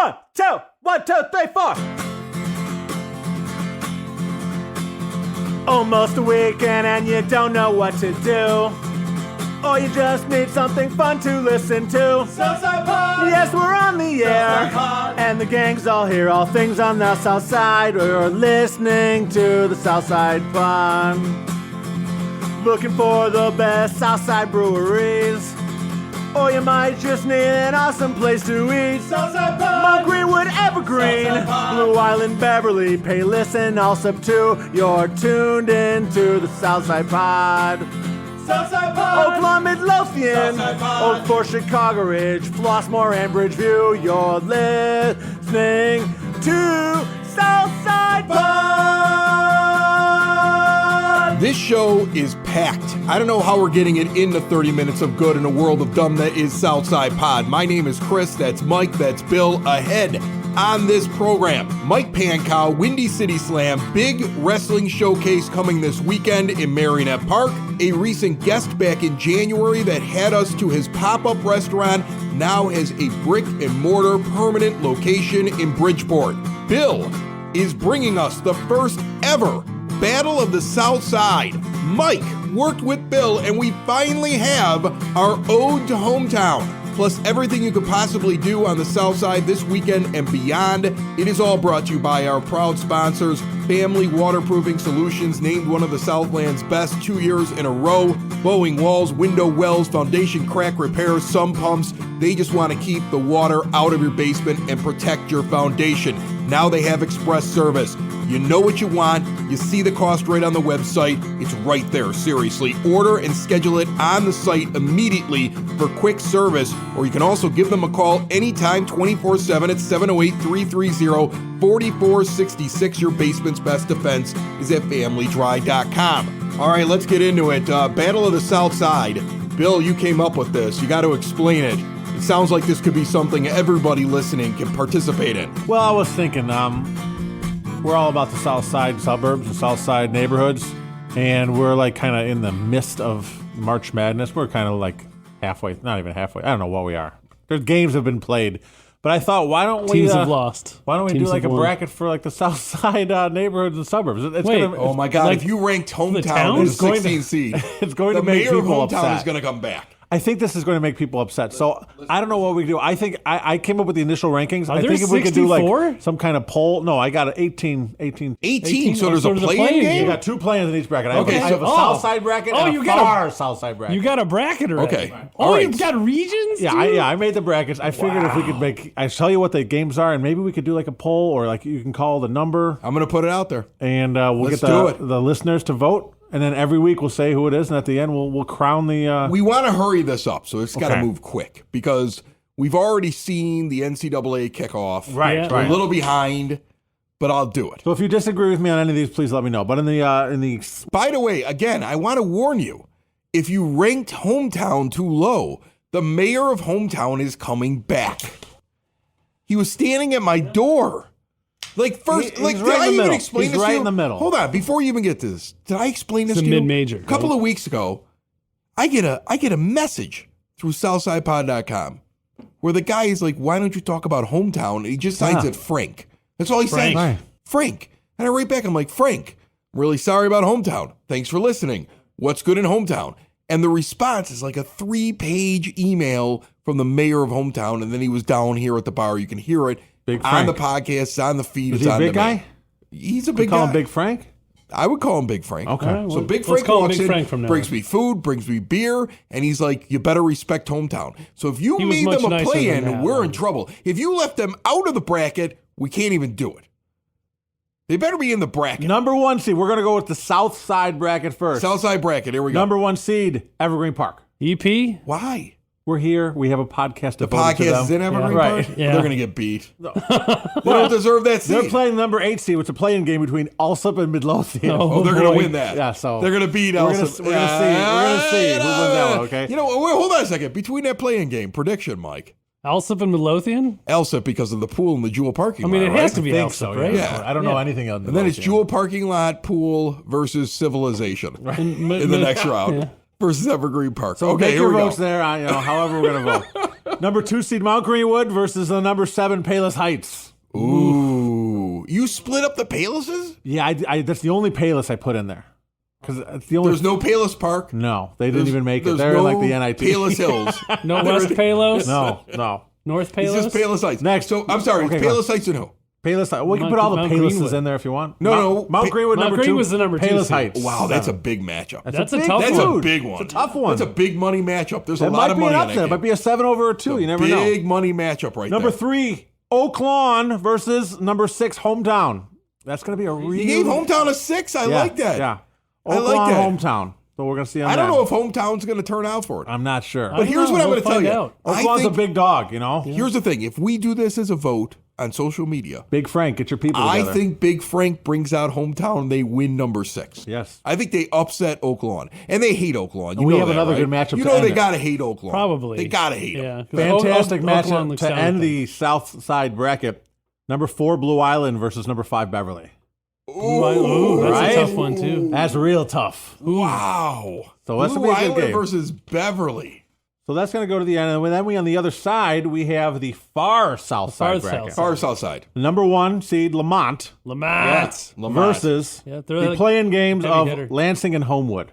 1, 2, 1, 2, 3, 4. Almost a weekend and you don't know what to do. Or you just need something fun to listen to. Southside Pod! Yes, we're on the air. And the gang's all here, all things on the South Side. We're listening to the Southside Pod. Looking for the best Southside breweries. Or you might just need an awesome place to eat. Southside Pod! Mount Greenwood, Evergreen, Blue Island, Beverly, Payless, and Allsup too. You're tuned into the Southside Pod. Southside Pod! Oakland, Midlothian, Southside Pod! Oak Forest, Chicago Ridge, Flossmoor, and Bridgeview. You're listening to Southside Pod! This show is packed. I don't know how we're getting it into 30 minutes of good in a world of dumb that is Southside Pod. My name is Chris, that's Mike, that's Bill. Ahead on this program, Mike Pankow, Windy City Slam, big wrestling showcase coming this weekend in Marionette Park. A recent guest back in January that had us to his pop-up restaurant now has a brick and mortar permanent location in Bridgeport. Bill is bringing us the first ever Battle of the South Side. Mike worked with Bill and we finally have our Ode to Hometown. Plus everything you could possibly do on the South Side this weekend and beyond. It is all brought to you by our proud sponsors, Family Waterproofing Solutions, named one of the Southland's best 2 years in a row. Bowing walls, window wells, foundation crack repairs, sump pumps. They just want to keep the water out of your basement and protect your foundation. Now they have express service. You know what you want. You see the cost right on the website. It's right there, seriously. Order and schedule it on the site immediately for quick service, or you can also give them a call anytime, 24/7 at 708-330-4466. Your basement's best defense is at familydry.com. All right, let's get into it. Battle of the South Side. Bill, you came up with this. You got to explain it. It sounds like this could be something everybody listening can participate in. Well, I was thinking, we're all about the South Side suburbs and South Side neighborhoods, and we're like kind of in the midst of March Madness. We're kind of like halfway, not even halfway. I don't know what we are. There's games have been played, but I thought, why don't we? Teams have lost. Why don't we Teams do like a have won. bracket for like the South Side neighborhoods and suburbs? It's Wait, gonna, Oh my God, Like if you ranked hometown town? as It's going to- 16 seed, it's going the to make mayor of people hometown upset. is going to come back. I think this is going to make people upset. So I don't know what we do. I think I came up with the initial rankings. Are I there think if we could do 64? like some kind of poll. No, I got an 18. 18, 18, so there's so a there's a play-in play-in game? You got 2 plans in each bracket. Okay, I have a so- South Side bracket and you a got a- far South Side bracket. You got a bracket already. Okay. Oh, All right. you've got regions? Yeah, dude? I made the brackets. I figured if we could make, I tell you what the games are, and maybe we could do like a poll, or like you can call the number, I'm going to put it out there. and we'll Let's get do it. the listeners to vote, and then every week we'll say who it is, and at the end we'll crown the. We want to hurry this up, so it's got to Okay. move quick because we've already seen the NCAA kick off. Right, Yeah. We're a little behind, but I'll do it. So if you disagree with me on any of these, please let me know. But in the By the way, again, I want to warn you, if you ranked hometown too low, the mayor of hometown is coming back. He was standing at my door. Like first, He's like right did in I the even middle. explain He's this to right you? in the middle. Hold on, before you even get to this, did I explain this It's a to you? mid-major, A couple right? of weeks ago, I get a message through SouthsidePod.com where the guy is like, "Why don't you talk about hometown?" And he just signs it Frank. That's all he says. Right. Frank. And I write back, I'm like, "Frank, I'm really sorry about hometown. Thanks for listening. What's good in hometown?" And the response is like a 3-page email from the mayor of hometown, and then he was down here at the bar. You can hear it Big on Frank. the podcast, it's on the feed. is It's he a on big demand. guy? He's a We big call guy. him Big Frank. I would call him Big Frank. Okay. All right, So well, Big let's Frank call him walks Big in, Frank from now brings on. me food, brings me beer, and he's like, "You better respect hometown." So if you He was made much them a nicer play-in, than that, we're though. in trouble. If you left them out of the bracket, we can't even do it. They better be in the bracket. Number 1 seed. We're gonna go with the South Side bracket first. Southside bracket. Here we go. Number 1 seed, Evergreen Park. EP? Why? We're here. We have a podcast. The devoted to podcast them. is in Evergreen Right. Park? Yeah. They're going to get beat. They don't deserve that They're seed. playing number 8 seed, which is a play-in game between Allsup and Midlothian. Oh, they're going to boy. win that. Yeah, so they're going to beat we're gonna Elsa. see- we're gonna see- we're gonna see who wins that one, okay? You know, wait, hold on a second. Between that playing game, prediction, Mike. Alsip and Midlothian? Elsa because of the pool and the Jewel parking I mean, lot, it right? has to be I think Alsip, so, right? Yeah. I don't know Yeah. anything else. And then it's Jewel parking lot, pool versus civilization in the next round versus Evergreen Park. So okay, make here your we votes go. there. However we're gonna vote. Number 2 seed Mount Greenwood versus the number 7 Palos Heights. Ooh. You split up the Palaces? Yeah, that's the only Palos I put in there. Because it's the only. There's no Palos Park? No, they didn't even make it. There's They're no like the NIT. Palos Hills. No West Palos? No. North It's Palos? just Palos Heights. Next. So, I'm sorry, Okay, it's Palos Heights and who? Palos. We can put all the Mount Paloses Greenwood. in there if you want. No. Mount Greenwood Mount number Green 2. was the number 2 Palos seed. Heights. Wow, that's a big matchup. That's a big- tough That's one. a big one. It's a tough one. That's a big money matchup. There's a It lot might of be money an on that upset. It game. might be a 7 over a 2. You never know. Big money matchup right Number there. 3, Oak Lawn versus number 6, Hometown. That's going to be a real. You gave Hometown a 6. I like that. Yeah. I Oak like Lawn, that. Hometown. So we're going to see on I don't that. know if Hometown's going to turn out for it. I'm not sure. But here's what I'm going to tell you. out. Oak I Lawn's a think, big dog, you know? here's the thing. If we do this as a vote on social media, Big Frank, get your people I together. think Big Frank brings out Hometown. They win number 6. Yes. I think they upset Oak Lawn. And they hate Oak Lawn. You We know have that, another right? good matchup You to know end they it. got to hate Oak Lawn. Probably. They got to hate them. Yeah. 'cause Fantastic Oak Lawn matchup looks to down end with the South Side bracket. Number 4, Blue Island versus number 5, Beverly. Ooh, that's right? a tough one, too. That's real tough. Wow. So that's Blue gonna be a good Island game. versus Beverly. So that's going to go to the end. And then on the other side, we have the far South far Side South bracket. side. Far South Side. The number 1 seed, Lamont, Lamont. Lamont. versus Yeah, they're the like playing games heavy of hitter. Lansing and Homewood.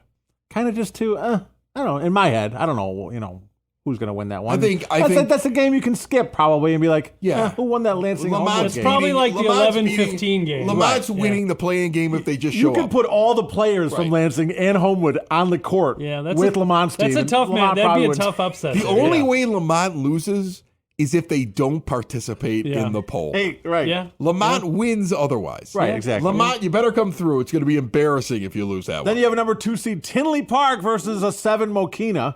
Kind of just to, I don't know, in my head, I don't know, who's going to win that one. I think that's a game you can skip probably and be like, Yeah. who won that Lansing Homewood Lamont's game? probably like the Lamont's 11-15 game. Lamont's Right, winning the playing game if they just show You could up. put all the players from Right. Lansing and Homewood on the court Yeah, that's with a, Lamont's team. That's a and tough man. Lamont That'd probably be a wins. tough upset. The there. only Yeah. way Lamont loses is if they don't participate Yeah. in the poll. Hey, right. Yeah. Lamont wins otherwise. Right, exactly. Lamont, you better come through. It's going to be embarrassing if you lose that Then one. you have a number 2 seed, Tinley Park versus a 7 Mokina.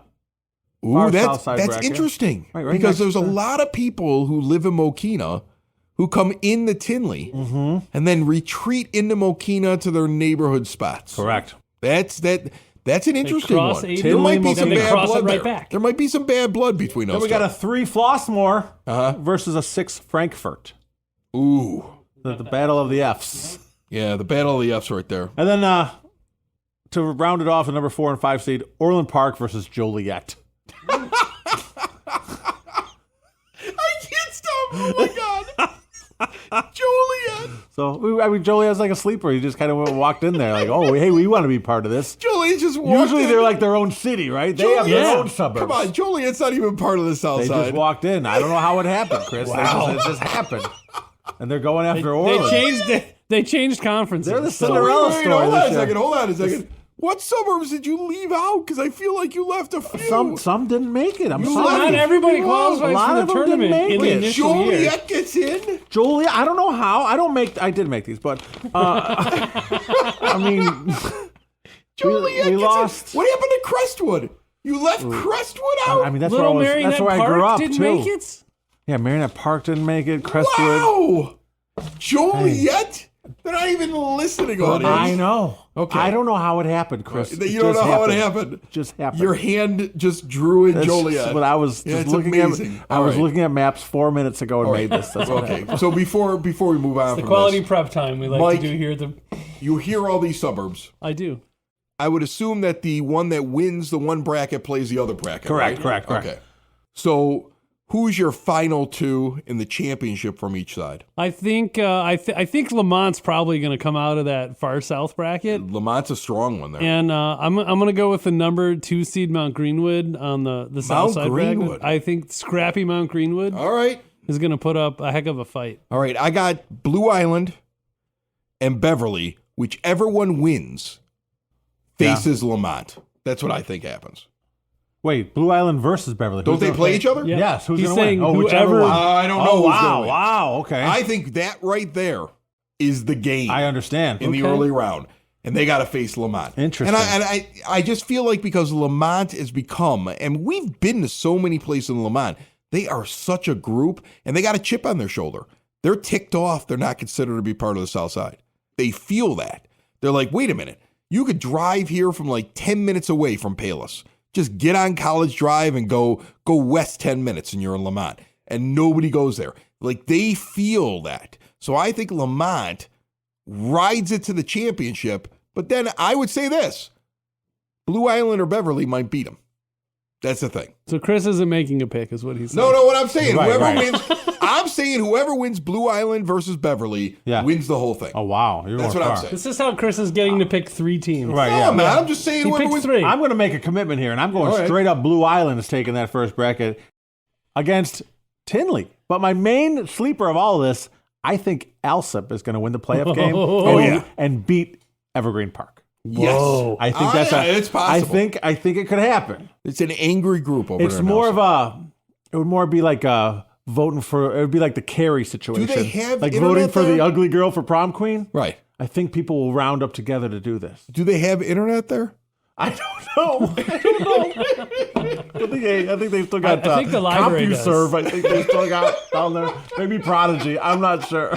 Ooh, Far that's South Side bracket. interesting. Right because next there's a lot of people who live in Mokina who come into Tinley Mm-hmm. and then retreat into Mokina to their neighborhood spots. Correct. That's an interesting cross one. 80, There might be then some they bad cross it blood right there. back. There might be some bad blood between those Then we got a 3 Flossmoor versus a 6 Frankfurt. Ooh. The battle of the Fs. Yeah, the battle of the F's right there. And then to round it off, the number 4 and 5 seed, Orland Park versus Joliet. I can't stop. Oh my God. Joliet. So, Joliet's like a sleeper. He just kind of walked in there like, oh, hey, we want to be part of this. Joliet just walked Usually in. they're like their own city, right? They have their own suburbs. Come on, Joliet's not even part of the South They Side. just walked in. I don't know how it happened, Chris. It just happened. And they're going after Orland. They changed conferences. They're the so- Cinderella Wait, story. hold on a this year. second. Hold on a second. What suburbs did you leave out? Because I feel like you left a few. Some didn't make it. I'm You sorry. Not everybody A qualifies lot for of the them didn't tournament make in the it. initial year. Joliet gets in. Joliet, I don't know how. I did make these, but I mean, Joliet we gets lost. in. What happened to Crestwood? You left Crestwood out? I mean, that's Little where Marionette that's where I Park grew up didn't too. make it. Yeah, Marionette Park didn't make it. Crestwood. Wow. Joliet? They're not even listening, audience. I know. Okay. I don't know how it happened, Chris. You don't know how it happened. It just happened. Your hand just drew in That's Joliet. What I was Yeah, just it's looking amazing. at. I All was right. looking at maps 4 minutes ago and made this. That's what Okay, happened. so before we move on The from quality this, prep time we like Mike- to do here. you hear all these suburbs. I do. I would assume that the one that wins the one bracket plays the other bracket. Correct, right? correct. Okay. So who's your final 2 in the championship from each side? I think I think Lamont's probably going to come out of that far south bracket, Lamont's a strong one there. and I'm going to go with the number 2 seed Mount Greenwood on the south side Greenwood. bracket. I think scrappy Mount Greenwood All right. is going to put up a heck of a fight. All right. I got Blue Island and Beverly. Whichever one wins faces Lamont. That's what I think happens. Wait, Blue Island versus Beverly. Don't Who's they gonna play each other? Yeah. Yes. Who's He's going to saying win? Oh, whichever whoever- one. I don't know Oh, who's wow. gonna win. Wow. Okay. I think that right there is the game. I understand. in the Okay. early round, and they got to face Lamont. Interesting. And I just feel like because Lamont has become, and we've been to so many places in Lamont, they are such a group, and they got a chip on their shoulder. They're ticked off. They're not considered to be part of the South Side. They feel that. They're like, wait a minute. You could drive here from like 10 minutes away from Palos. Just get on College Drive and go west 10 minutes, and you're in Lamont. And nobody goes there. Like, they feel that. So I think Lamont rides it to the championship, but then I would say this: Blue Island or Beverly might beat them. That's the thing. So Chris isn't making a pick, is what he's saying. No, what I'm saying, Right, whoever right. wins, I'm saying whoever wins Blue Island versus Beverly wins the whole thing. Oh, wow. You're That's going what I'm far. saying. This is how Chris is getting to pick 3 teams. Right, No, yeah. man, I'm just saying He whoever picked wins. 3. I'm going to make a commitment here, and I'm going All right. straight up Blue Island is taking that first bracket against Tinley. But my main sleeper of all of this, I think Alsip is going to win the playoff game Oh, and, and beat Evergreen Park. Yes. Whoa. I think that's it's possible. I think it could happen. It's an angry group over It's there. more now. of it would more be like voting for, it would be like the Carrie situation. Do they have like internet voting for there? the ugly girl for prom queen? Right. I think people will round up together to do this. Do they have internet there? I don't know. I think they still got I think the library does. CompuServe. I think they still got down there. Maybe Prodigy. I'm not sure.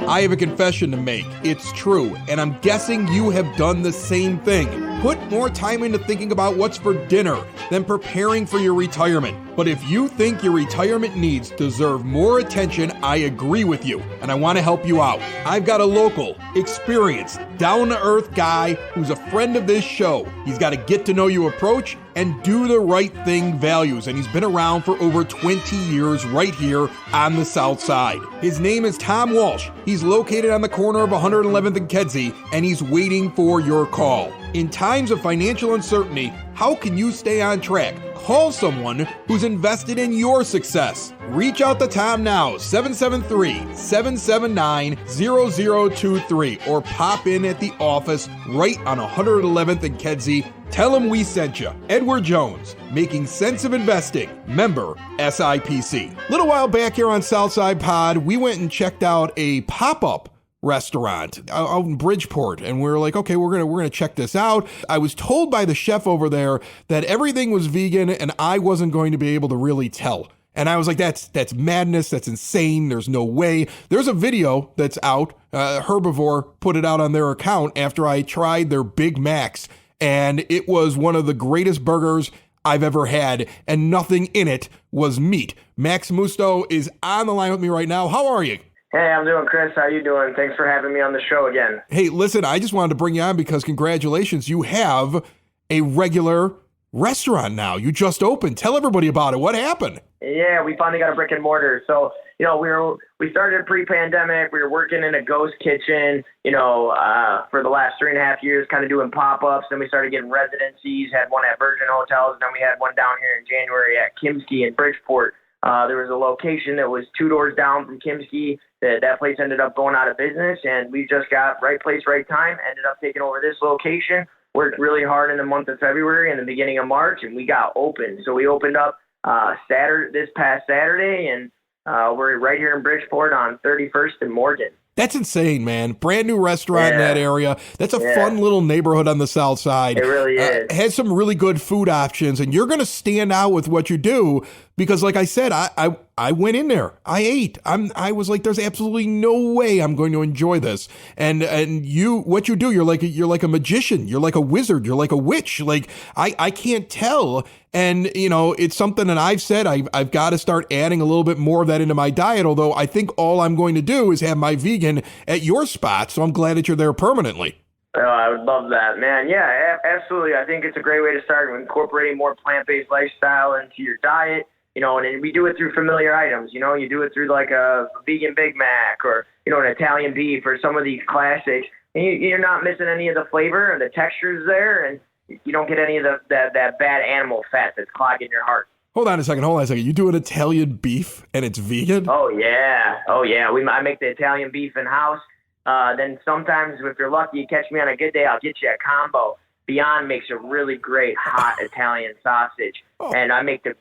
I have a confession to make. It's true, and I'm guessing you have done the same thing. Put more time into thinking about what's for dinner than preparing for your retirement. But if you think your retirement needs deserve more attention, I agree with you, and I want to help you out. I've got a local, experienced, down-to-earth guy who's a friend of this show. He's got a get-to-know-you approach and do the right thing values, and he's been around for over 20 years right here on the South Side. His name is Tom Walsh. He's located on the corner of 111th and Kedzie, and he's waiting for your call. In times of financial uncertainty, how can you stay on track? Call someone who's invested in your success. Reach out to Tom now, 773-779-0023, or pop in at the office right on 111th and Kedzie. Tell him we sent you. Edward Jones, making sense of investing. Member SIPC. A little while back here on Southside Pod, we went and checked out a pop-up restaurant out in Bridgeport, and we were like, okay, we're gonna check this out. I was told by the chef over there that everything was vegan, and I wasn't going to be able to really tell. And I was like, that's madness. That's insane. There's no way. There's a video that's out. Herbivore put it out on their account after I tried their Big Macs, and it was one of the greatest burgers I've ever had, and nothing in it was meat. Max Musto is on the line with me right now. How are you? Hey, I'm doing, Chris. How you doing? Thanks for having me on the show again. Hey, listen, I just wanted to bring you on because congratulations, you have a regular restaurant now. You just opened. Tell everybody about it. What happened? Yeah, we finally got a brick and mortar. So, we started pre-pandemic. We were working in a ghost kitchen, for the last 3.5 years, kind of doing pop-ups. Then we started getting residencies, had one at Virgin Hotels, and then we had one down here in January at Kimsky in Bridgeport. There was a location that was 2 doors down from Kimsky. That place ended up going out of business, and we just got right place, right time, ended up taking over this location, worked really hard in the month of February and the beginning of March, and we got open. So we opened up this past Saturday, and we're right here in Bridgeport on 31st and Morgan. That's insane, man. Brand new restaurant in that area. That's a fun little neighborhood on the south side. It really is. Has some really good food options, and you're going to stand out with what you do because, like I said, I went in there. I ate. I was like, there's absolutely no way I'm going to enjoy this. And what you do, you're like a magician. You're like a wizard. You're like a witch. Like I can't tell. And it's something that I've said I've got to start adding a little bit more of that into my diet. Although I think all I'm going to do is have my vegan at your spot. So I'm glad that you're there permanently. Oh, I would love that, man. Yeah, absolutely. I think it's a great way to start incorporating more plant-based lifestyle into your diet. And we do it through familiar items. You do it through like a vegan Big Mac or, an Italian beef or some of these classics. And you're not missing any of the flavor and the textures there, and you don't get any of that bad animal fat that's clogging your heart. Hold on a second. You do an Italian beef and it's vegan? Oh, yeah. I make the Italian beef in-house. Then sometimes, if you're lucky, you catch me on a good day, I'll get you a combo. Beyond makes a really great hot Italian sausage. And I make a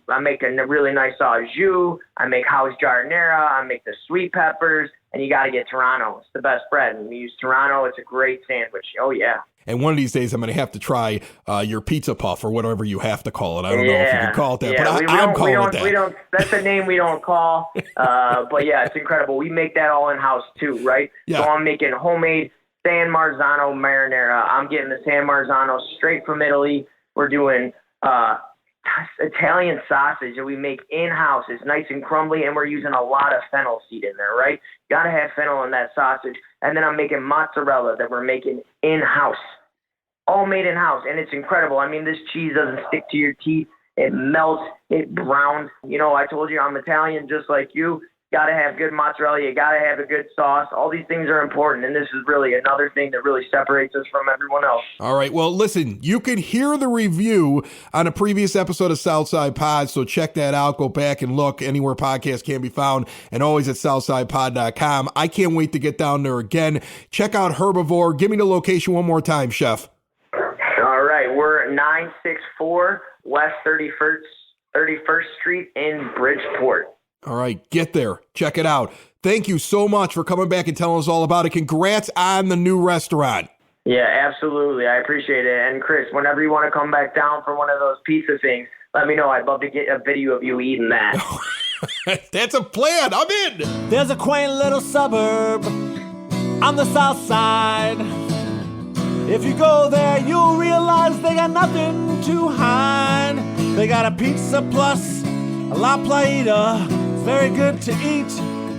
really nice au jus. I make house giardiniera. I make the sweet peppers. And you got to get Toronto. It's the best bread. And we use Toronto. It's a great sandwich. Oh, yeah. And one of these days, I'm going to have to try your pizza puff or whatever you have to call it. I don't know if you can call it that, but I'm calling it that. That's a name we don't call. But yeah, it's incredible. We make that all in house too, right? Yeah. So I'm making homemade San Marzano marinara. I'm getting the San Marzano straight from Italy. We're doing Italian sausage that we make in-house. It's nice and crumbly, and we're using a lot of fennel seed in there, right? Got to have fennel in that sausage. And then I'm making mozzarella that we're making in-house. all made in house, and it's incredible. I mean, this cheese doesn't stick to your teeth. It melts, it browns. You know, I told you I'm Italian just like you. Got to have good mozzarella. You got to have a good sauce. All these things are important, and this is really another thing that really separates us from everyone else. All right. Well, listen, you can hear the review on a previous episode of Southside Pod, so check that out. Go back and look anywhere podcasts can be found, and always at southsidepod.com. I can't wait to get down there again. Check out Herbivore. Give me the location one more time, Chef. All right. We're 964 West 31st Street in Bridgeport. All right, get there. Check it out. Thank you so much for coming back and telling us all about it. Congrats on the new restaurant. Yeah, absolutely. I appreciate it. And Chris, whenever you want to come back down for one of those pizza things, let me know. I'd love to get a video of you eating that. That's a plan. I'm in. There's a quaint little suburb on the south side. If you go there, you'll realize they got nothing to hide. They got a pizza plus a La Plata. It's very good to eat.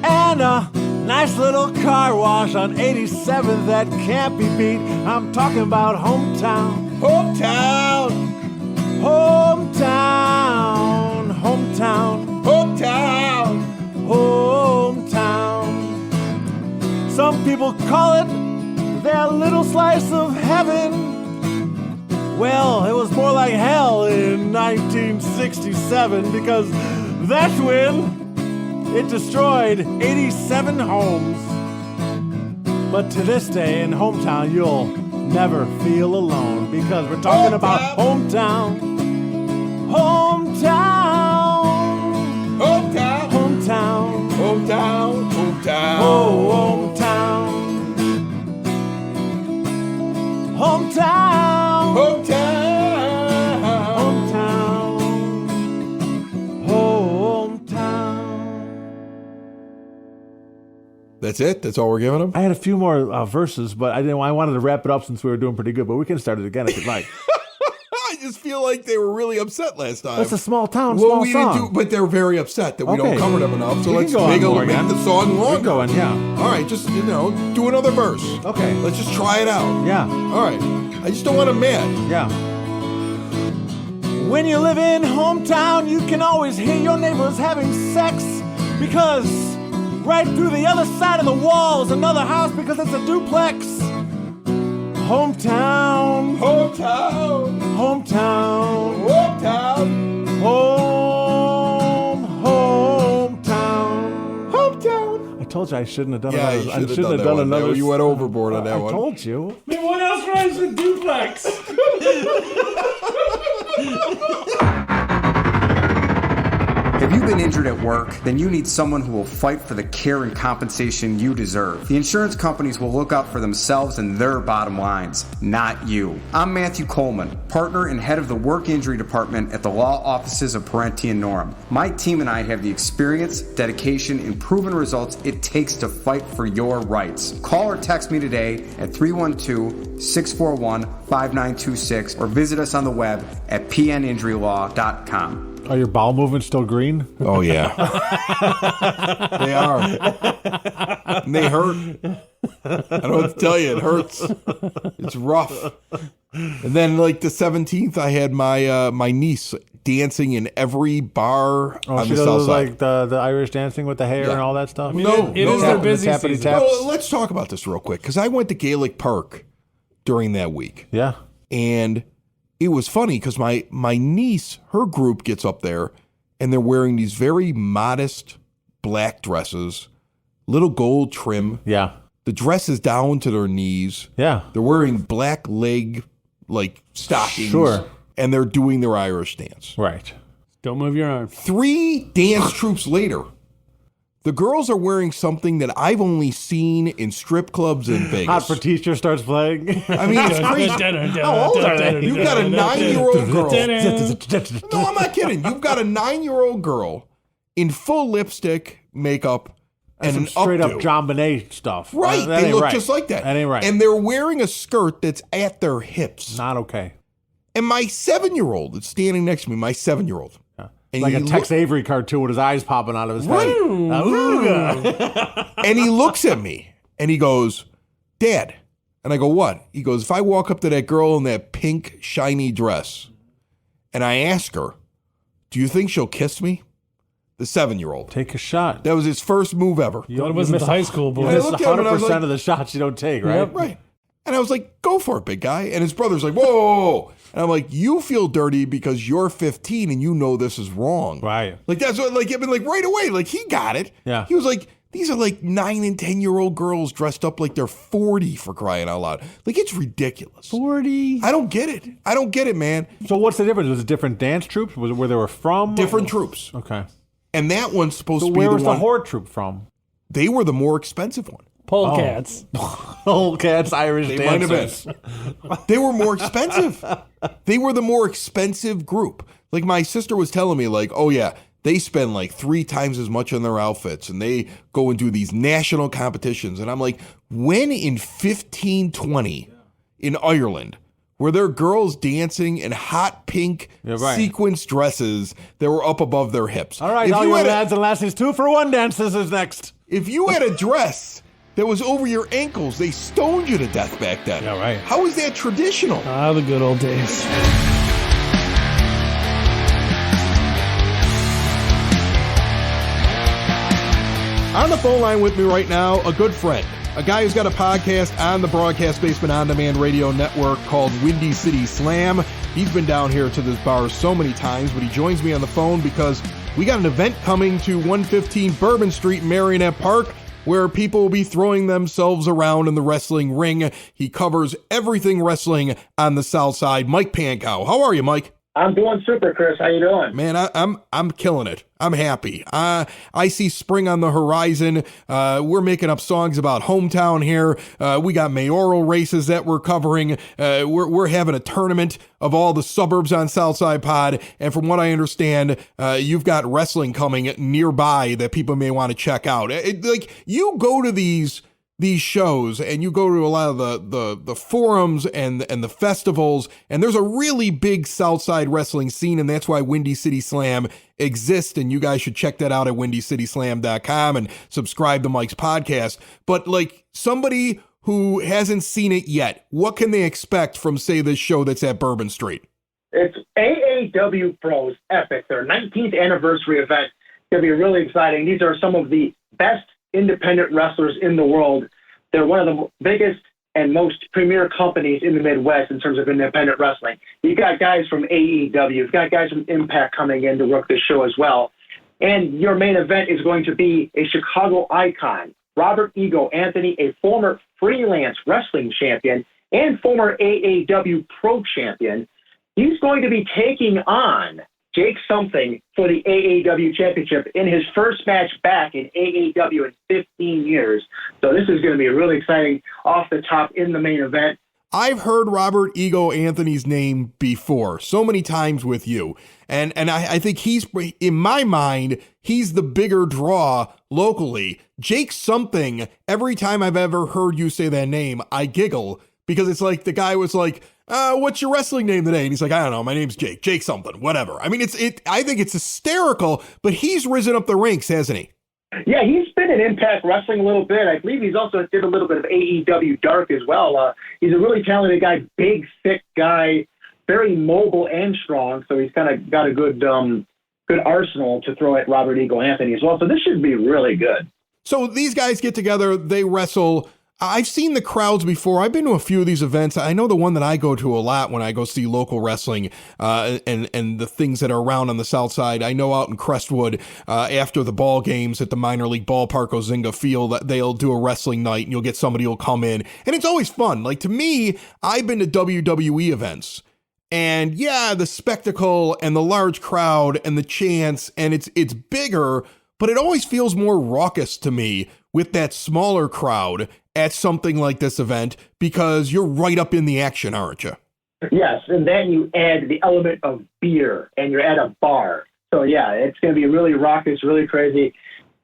And a nice little car wash on 87th that can't be beat. I'm talking about hometown. Hometown. Hometown. Hometown. Hometown. Hometown. Some people call it their little slice of heaven. Well, it was more like hell in 1967 because that's when it destroyed 87 homes. But to this day in hometown, you'll never feel alone because we're talking about hometown. Hometown. Hometown. Hometown. Hometown. Hometown. Oh, hometown. Hometown. Hometown. Hometown. That's it? That's all we're giving them? I had a few more verses, but I wanted to wrap it up since we were doing pretty good, but we can start it again if you'd like. I just feel like they were really upset last time. It's a small town, well, small we song. didn't do, but they're very upset that we don't cover them enough. So We let's can go on make more again. the song longer. Keep going, yeah. All right, just do another verse. Okay. Let's just try it out. Yeah. All right. I just don't want them mad. Yeah. When you live in hometown, you can always hear your neighbors having sex because right through the other side of the wall is another house because it's a duplex. Hometown. Hometown. Hometown. Hometown. Hometown. Hometown. I told you I shouldn't have done Yeah, another. you I should shouldn't have have done done that one. another. You went overboard on that I one. told you. Man, what else rhymes with duplex? Have you been injured at work? Then you need someone who will fight for the care and compensation you deserve. The insurance companies will look out for themselves and their bottom lines, not you. I'm Matthew Coleman, partner and head of the work injury department at the law offices of Parenti and Norm. My team and I have the experience, dedication, and proven results it takes to fight for your rights. Call or text me today at 312-641-5926 or visit us on the web at pninjurylaw.com. Are your bowel movements still green? Oh, yeah. They are. And they hurt. I don't know what to tell you. It hurts. It's rough. And then, like, the 17th, I had my niece dancing in every bar on she the south does side. like the Irish dancing with the hair Yeah. and all that stuff? No, it is no. their busy The tappity season. tap. Well, let's talk about this real quick because I went to Gaelic Park during that week. Yeah. And it was funny because my niece, her group gets up there and they're wearing these very modest black dresses, little gold trim. Yeah. The dress is down to their knees. Yeah. They're wearing black leg like stockings. Sure. And they're doing their Irish dance. Right. Don't move your arm. 3 dance troupes later, the girls are wearing something that I've only seen in strip clubs in Vegas. Hot for Teacher starts playing. I mean, it's crazy. How old are they? You've got a 9-year-old girl. No, I'm not kidding. You've got a 9-year-old girl in full lipstick, makeup, and Some an straight updo. up John Bonet stuff. Right. That They ain't look right. just like that. That ain't right. And they're wearing a skirt that's at their hips. Not okay. And my 7-year-old is standing next to me, my 7-year-old. And Like a he Tex Avery cartoon with his eyes popping out of his Right. head. Ooga. And he looks at me and he goes, Dad, And I go, what? He goes, if I walk up to that girl in that pink, shiny dress and I ask her, do you think she'll kiss me? The 7-year-old. Take a shot. That was his first move ever. You it wasn't the high school boy. I It's looked at him and I was 100% like- of the shots you don't take, right? Yep. Right. And I was like, go for it, big guy. And his brother's like, whoa. And I'm like, you feel dirty because you're 15 and you know this is wrong. Right. Like, that's what, like, I mean, like, right away, like, he got it. Yeah. He was like, these are like 9 and 10-year-old girls dressed up like they're 40 for crying out loud. Like, it's ridiculous. 40. I don't get it, man. So what's the difference? Was it different dance troops? Was it where they were from? Different troops. Okay. And that one's supposed So to be where the was one. the horde troop from? They were the more expensive one. Polecats. Cats, Irish They might have dancers. been. They were more expensive. They were the more expensive group. Like, my sister was telling me, like, oh yeah, they spend like 3 times as much on their outfits and they go and do these national competitions. And I'm like, when in 1520 in Ireland were there girls dancing in hot pink sequence dresses that were up above their hips? All right, If all you your had a- lads and lassies, 2-for-1 dances is next. If you had a dress that was over your ankles, they stoned you to death back then. Yeah, right. How is that traditional? Ah, the good old days. On the phone line with me right now, a good friend, a guy who's got a podcast on the Broadcast Basement On Demand Radio Network called Windy City Slam. He's been down here to this bar so many times, but he joins me on the phone because we got an event coming to 115 Bourbon Street, Marionette Park, where people will be throwing themselves around in the wrestling ring. He covers everything wrestling on the South Side. Mike Pankow. How are you, Mike? I'm doing super, Chris. How you doing? Man, I'm killing it. I'm happy. I see spring on the horizon. We're making up songs about hometown here. We got mayoral races that we're covering. We're having a tournament of all the suburbs on Southside Pod. And from what I understand, you've got wrestling coming nearby that people may want to check out. Like, you go to these shows and you go to a lot of the forums and the festivals, and there's a really big Southside wrestling scene, and that's why Windy City Slam exists, and you guys should check that out at windycityslam.com and subscribe to Mike's podcast. But like, somebody who hasn't seen it yet, what can they expect from, say, this show that's at Bourbon Street? It's AAW Pros Epic, their 19th anniversary event. It's going to be really exciting. These are some of the best independent wrestlers in the world. They're one of the biggest and most premier companies in the Midwest in terms of independent wrestling. You've got guys from AEW, you've got guys from Impact coming in to work this show as well. And your main event is going to be a Chicago icon, Robert Ego Anthony, a former freelance wrestling champion and former AAW Pro champion. He's going to be taking on Jake Something for the AAW Championship in his first match back in AAW in 15 years. So this is going to be really exciting off the top in the main event. I've heard Robert Ego Anthony's name before, so many times with you. And I think he's, in my mind, he's the bigger draw locally. Jake Something, every time I've ever heard you say that name, I giggle because it's like the guy was like, what's your wrestling name today? And he's like, I don't know, my name's Jake something, whatever. I mean, I think it's hysterical, but he's risen up the ranks, hasn't he? Yeah, he's been in Impact Wrestling a little bit. I believe he's also did a little bit of AEW Dark as well. He's a really talented guy, big, thick guy, very mobile and strong. So he's kind of got a good arsenal to throw at Robert Ego Anthony as well. So this should be really good. So these guys get together, they wrestle. I've seen the crowds before. I've been to a few of these events. I know the one that I go to a lot when I go see local wrestling and the things that are around on the South Side. I know out in Crestwood, after the ball games at the minor league ballpark, Ozinga Field, they'll do a wrestling night and you'll get somebody who'll come in. And it's always fun. Like, to me, I've been to WWE events. And yeah, the spectacle and the large crowd and the chants, and it's bigger, but it always feels more raucous to me with that smaller crowd at something like this event, because you're right up in the action, aren't you? Yes, and then you add the element of beer, and you're at a bar. So yeah, it's going to be really raucous, really crazy.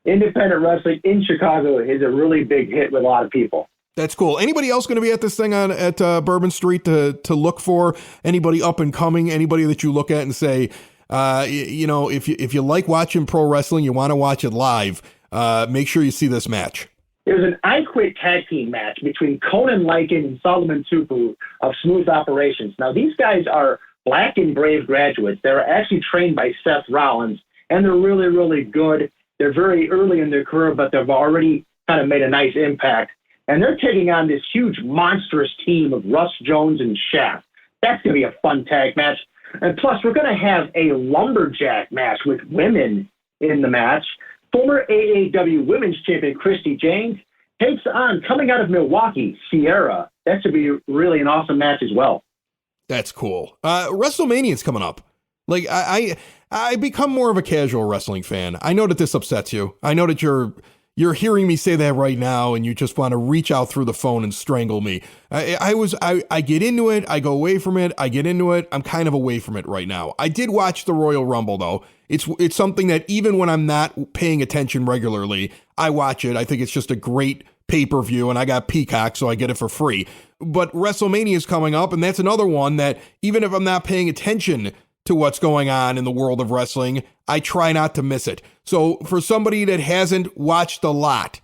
Independent wrestling in Chicago is a really big hit with a lot of people. That's cool. Anybody else going to be at this thing at Bourbon Street to look for? Anybody up and coming? Anybody that you look at and say, if you like watching pro wrestling, you want to watch it live, make sure you see this match. It was an I Quit tag team match between Conan Lycan and Solomon Tupu of Smooth Operations. Now, these guys are Black and Brave graduates. They're actually trained by Seth Rollins, and they're really, really good. They're very early in their career, but they've already kind of made a nice impact. And they're taking on this huge, monstrous team of Russ Jones and Shaft. That's going to be a fun tag match. And plus, we're going to have a lumberjack match with women in the match. Former AAW Women's Champion Christy James takes on, coming out of Milwaukee, Sierra. That should be really an awesome match as well. That's cool. WrestleMania's coming up. Like, I become more of a casual wrestling fan. I know that this upsets you. I know that you're hearing me say that right now, and you just want to reach out through the phone and strangle me. I get into it. I go away from it. I get into it. I'm kind of away from it right now. I did watch the Royal Rumble, though. It's something that even when I'm not paying attention regularly, I watch it. I think it's just a great pay-per-view, and I got Peacock, so I get it for free. But WrestleMania is coming up, and that's another one that even if I'm not paying attention to what's going on in the world of wrestling, I try not to miss it. So for somebody that hasn't watched a lot,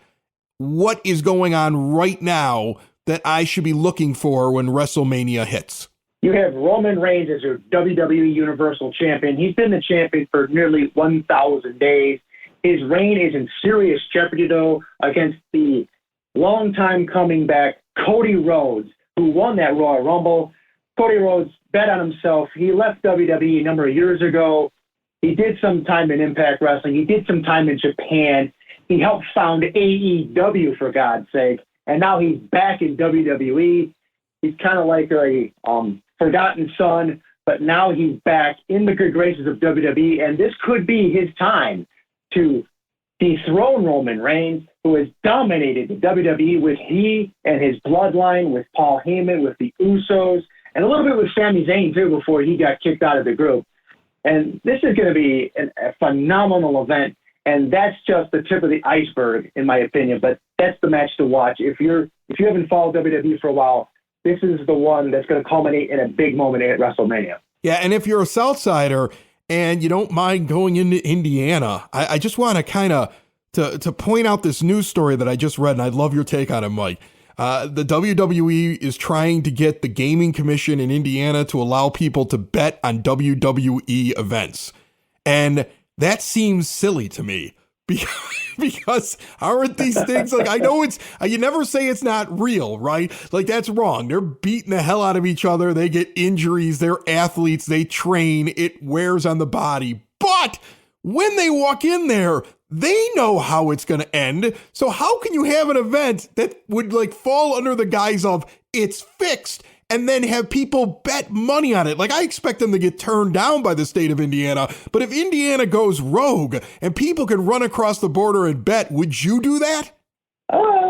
what is going on right now that I should be looking for when WrestleMania hits? You have Roman Reigns as your WWE Universal Champion. He's been the champion for nearly 1,000 days. His reign is in serious jeopardy, though, against the long-time coming back Cody Rhodes, who won that Royal Rumble. Cody Rhodes bet on himself. He left WWE a number of years ago. He did some time in Impact Wrestling. He did some time in Japan. He helped found AEW, for God's sake. And now he's back in WWE. He's kind of like a forgotten son, but now he's back in the good graces of WWE, and this could be his time to dethrone Roman Reigns, who has dominated the WWE with he and his bloodline, with Paul Heyman, with the Usos, and a little bit with Sami Zayn, too, before he got kicked out of the group. And this is going to be a phenomenal event, and that's just the tip of the iceberg, in my opinion. But that's the match to watch. If you haven't followed WWE for a while, this is the one that's going to culminate in a big moment at WrestleMania. Yeah, and if you're a Southsider and you don't mind going into Indiana, I just want to kind of to point out this news story that I just read, and I'd love your take on it, Mike. The WWE is trying to get the Gaming Commission in Indiana to allow people to bet on WWE events. And that seems silly to me because aren't these things like, I know it's, you never say it's not real, right? Like that's wrong. They're beating the hell out of each other. They get injuries. They're athletes. They train. It wears on the body. But when they walk in there, they know how it's going to end. So how can you have an event that would like fall under the guise of it's fixed and then have people bet money on it? Like I expect them to get turned down by the state of Indiana. But if Indiana goes rogue and people can run across the border and bet, would you do that?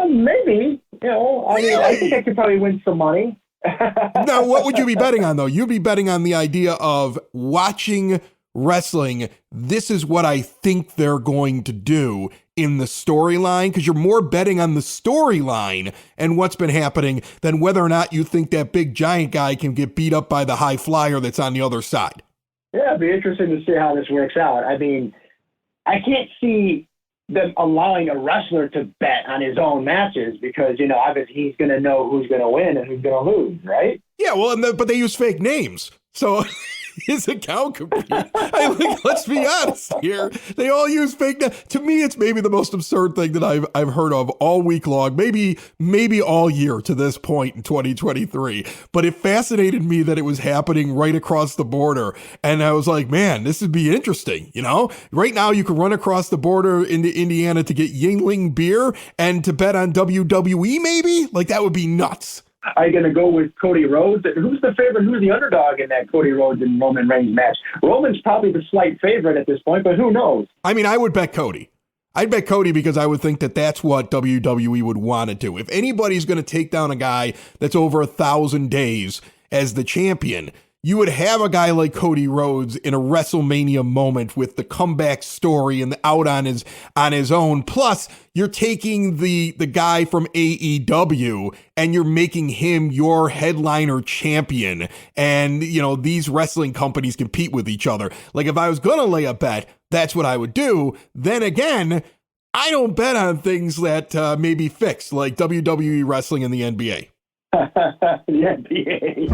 Maybe. I think I could probably win some money. Now, what would you be betting on though? You'd be betting on the idea of watching wrestling. This is what I think they're going to do in the storyline, because you're more betting on the storyline and what's been happening than whether or not you think that big giant guy can get beat up by the high flyer that's on the other side. Yeah, it'd be interesting to see how this works out. I mean, I can't see them allowing a wrestler to bet on his own matches because, obviously he's going to know who's going to win and who's going to lose, right? Yeah, well, but they use fake names. So his account could be, let's be honest here. They all use fake names. To me, it's maybe the most absurd thing that I've heard of all week long, maybe all year to this point in 2023. But it fascinated me that it was happening right across the border. And I was like, man, this would be interesting. Right now you can run across the border into Indiana to get Yingling beer and to bet on WWE maybe? Like that would be nuts. Are you going to go with Cody Rhodes? Who's the favorite? Who's the underdog in that Cody Rhodes and Roman Reigns match? Roman's probably the slight favorite at this point, but who knows? I mean, I would bet Cody. I'd bet Cody because I would think that that's what WWE would want to do. If anybody's going to take down a guy that's over 1,000 days as the champion, you would have a guy like Cody Rhodes in a WrestleMania moment with the comeback story and out on his own. Plus, you're taking the guy from AEW and you're making him your headliner champion. And, these wrestling companies compete with each other. Like if I was going to lay a bet, that's what I would do. Then again, I don't bet on things that may be fixed, like WWE wrestling in the NBA. The NBA.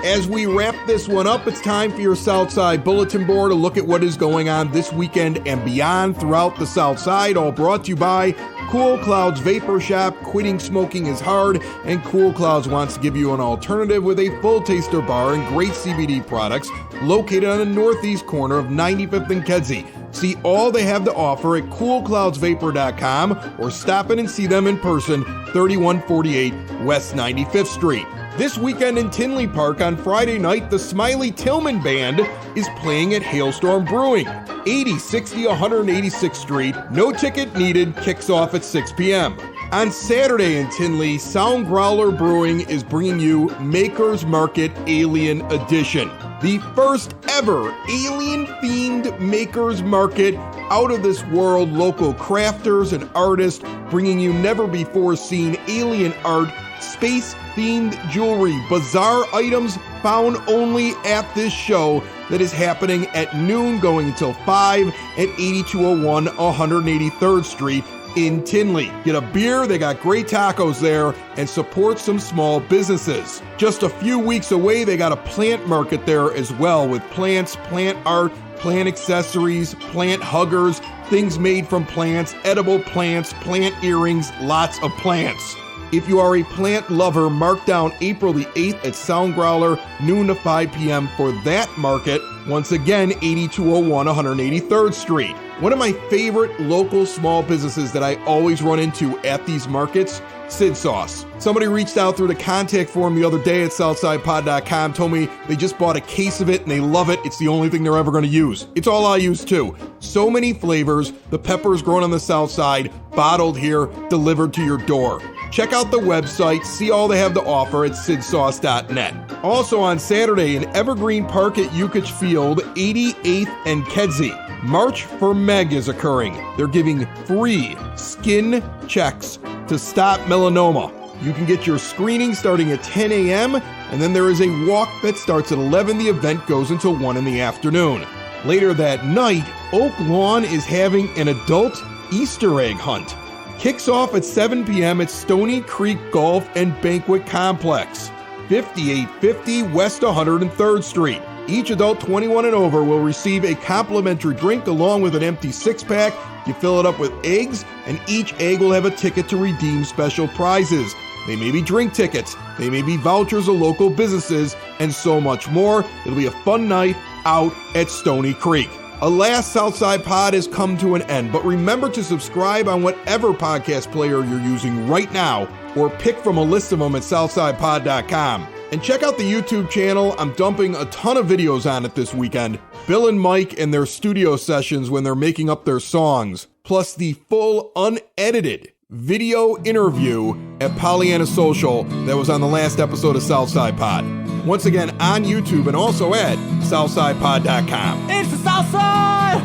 As we wrap this one up, it's time for your Southside Bulletin Board to look at what is going on this weekend and beyond throughout the Southside, all brought to you by Cool Clouds Vapor Shop. Quitting smoking is hard, and Cool Clouds wants to give you an alternative with a full taster bar and great CBD products located on the northeast corner of 95th and Kedzie. See all they have to offer at coolcloudsvapor.com or stop in and see them in person, 3148 West 95th Street. This weekend in Tinley Park on Friday night, the Smiley Tillman Band is playing at Hailstorm Brewing, 8060 186th Street. No ticket needed, kicks off at 6 p.m. On Saturday in Tinley, Sound Growler Brewing is bringing you Maker's Market Alien Edition, the first ever alien-themed Maker's Market. Out of this world, local crafters and artists bringing you never-before-seen alien art, space-themed jewelry, bizarre items found only at this show that is happening at noon going until 5 at 8201 183rd Street in Tinley. Get a beer, they got great tacos there, and support some small businesses. Just a few weeks away, they got a plant market there as well with plants, plant art, plant accessories, plant huggers, things made from plants, edible plants, plant earrings, lots of plants. If you are a plant lover, mark down April the 8th at Sound Growler, noon to 5 p.m. for that market. Once again, 8201 183rd Street. One of my favorite local small businesses that I always run into at these markets, Sid Sauce. Somebody reached out through the contact form the other day at SouthsidePod.com, told me they just bought a case of it and they love it. It's the only thing they're ever going to use. It's all I use too. So many flavors, the peppers grown on the South Side, bottled here, delivered to your door. Check out the website, see all they have to offer at sidsauce.net. Also on Saturday in Evergreen Park at Yukich Field, 88th and Kedzie, March for Meg is occurring. They're giving free skin checks to stop melanoma. You can get your screening starting at 10 a.m. and then there is a walk that starts at 11. The event goes until 1 in the afternoon. Later that night, Oak Lawn is having an adult Easter egg hunt. Kicks off at 7 p.m. at Stony Creek Golf and Banquet Complex, 5850 West 103rd Street. Each adult 21 and over will receive a complimentary drink along with an empty six-pack. You fill it up with eggs, and each egg will have a ticket to redeem special prizes. They may be drink tickets, they may be vouchers of local businesses, and so much more. It'll be a fun night out at Stony Creek. Alas, Southside Pod has come to an end, but remember to subscribe on whatever podcast player you're using right now, or pick from a list of them at SouthsidePod.com. And check out the YouTube channel. I'm dumping a ton of videos on it this weekend. Bill and Mike and their studio sessions when they're making up their songs, plus the full unedited video interview at Pollyanna Social that was on the last episode of Southside Pod. Once again, on YouTube and also at SouthsidePod.com. It's the Southside!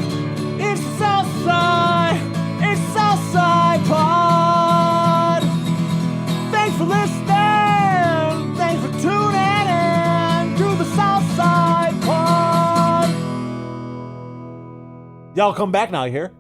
It's the Southside! It's Southside Pod! Thanks for listening! Thanks for tuning in to the Southside Pod! Y'all come back now, you hear?